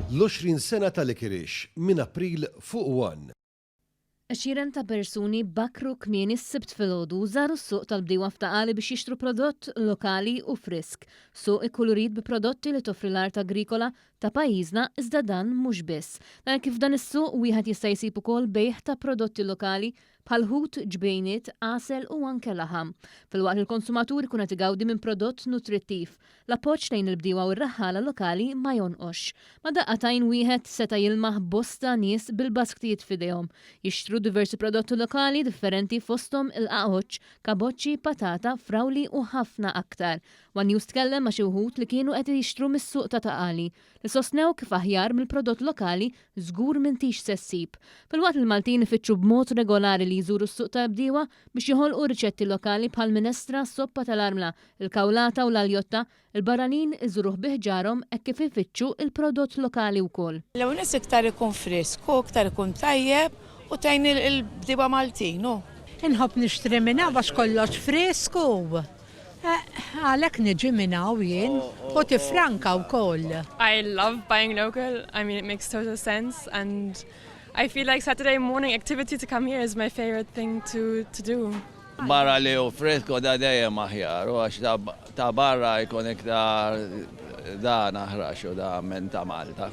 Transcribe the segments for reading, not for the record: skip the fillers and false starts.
l-20 sena tal-Ikirix minn April fuq 1. 20 ta' persuni bakru kmieni s-sibt filgħodu żaru s-suq tal-bdiewa f'Taqali biex jixtru prodott lokali u frisk. Suq ikkulurit bi prodotti li toffri l-art agrikola ta' pajjiżna iżda dan mhux biss. Dan kif dan is-suq wieħed jista' jsib ukoll bejħ ta' prodotti lokali bħal ħut, ġbejniet, għasel u anke laħam. Filwaqt il-konsumatur ikun qed igawdi minn prodott nutrittiv. L-appoġġ lejn il-bdiewa u r-raħħala lokali ma jonqos. Ma daqqatajn wieħed seta' jilmaħ bosta nies bil-basktijiet f'idejhom. Jixtru diversi prodotti lokali differenti fosthom il-qaqoċ, kaboċċi, patata, frawli u ħafna aktar. One News tkellem ma' xi wħud li kienu qed jixtru mis-suq ta' Taqali li sostnew kif aħjar mill-prodott lokali żgur m'intix se ssib. Filwaqt il-Maltin ifittxu b'mod regolari li jżuru s-suq ta' bdiewa biex joħolqu riċetti lokali bħal minestra, soppa tal-armla, il-kawlata u l-aljotta, il-barranin iżuruh biħġarhom hekk kif ifittxu il-prodott lokali wkoll. L-ewwel iktar ikun fresku, iktar ikun tajjeb u tajn il-bdiewa Maltin. Inħobb nixtri minn hawn għax kollox fresku. Għalhekk niġi minn hawn jien u tifranka wkoll. I love buying local. I mean, it makes total sense, and I feel like Saturday morning activity to come here is my favorite thing to do. Barra li u fresko da dejjem aħjar, u għax ta' barra jkun iktar da naħrax u da minn ta' Malta.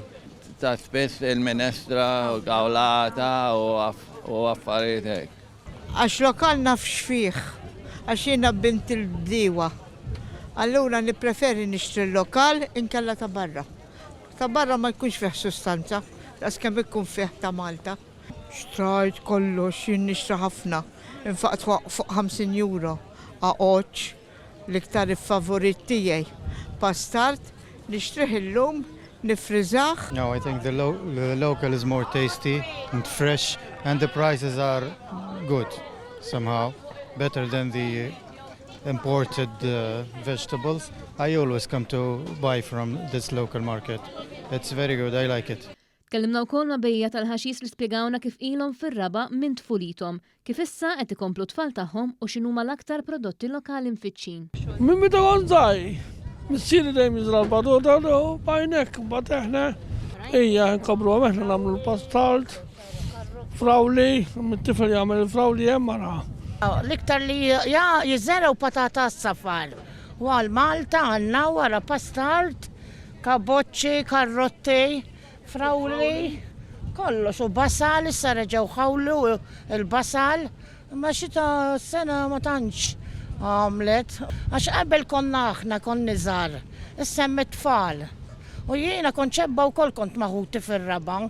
Ta' spiss il-minestra u kawlata u affarijiet hekk. Għax lokal nafx fih, għax jiena bint il-bdiewa. Allura nippreferi nixtri lokal inkella ta' barra. Ta' barra ma jkunx fih sustanza, għas kemm ikun fih ta' Malta. Xtrajt kollox, jien nixtri ħafna. Infaqt fuq 50 euro għaqoċ l-iktar il-favorit tiegħi. Pastart nixtrih illum nifriżaħ. No, I think the local is more tasty and fresh and the prices are good somehow, better than the imported vegetables. I always come to buy from this local market. It's very good, I like it. Tkellimna wkoll ma' bejja tal-ħaxix li spjegawna kif ilhom fir-raba minn tfulithom, kif issa qed ikomplu tfal tagħhom u x'inhuma l-aktar prodotti lokali mfittxin. Minn meta kont żgħir, missieri dejjem jiżra l-badota u bajnek mbagħad eħna ejja nkabru aħna nagħmlu l-pastalt, frawli, mit-tifel jagħmel il-frawli hemm mara. L-iktar li jiżżeraw patata s-safar. U għal Malta għandna wara pastalt, kaboċċi, karrotti, frawli, kollox u basal, issa reġgħu ħawlu il-basal, ma xita sena ma tantx għamlet. Għax qabel konna aħna konni żgħar, issa hemm it-tfal. U jiena kont ċebba wkoll kont maħuti fir-raba.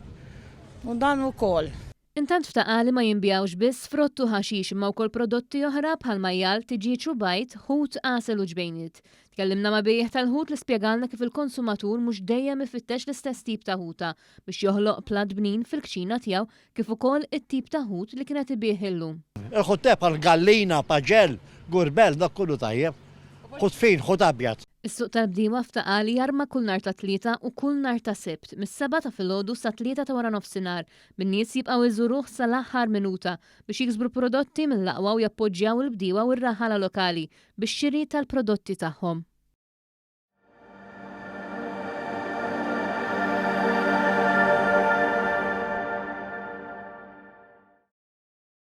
U dan ukoll. Intant f'Taqali ma jinbjawx biss frottu ħaxix imma wkoll prodotti oħra bħal majjal, tiġiġ u bajt, ħut, għasel u ġbejniet. Tkellimna ma' bejjeħ tal-ħut li spjegalna kif il-konsumatur mhux dejjem ifittex l-istess tip ta' ħuta biex joħloq plat bnin fil-kċina tiegħu kif ukoll it-tip ta' ħut li kienet ibih illum. Il-ħutte bħal gallina, paġel, gurbel, dak kullu tajjeb. Ħut fin, ħut abjad. Is-suq tal-bdiewa f'Taqali jarma kull nhar ta' tlieta u kull nhar ta' sibt, mis-7 ta' filgħodu sa 3 ta' wara nofsinhar. Bin-nies jibqgħu iżuruh sal-aħħar minuta biex jiksbru prodotti mill-aqwa u jappoġġjaw il-bdiewa u r-raħala lokali bix-xiri tal-prodotti tagħhom.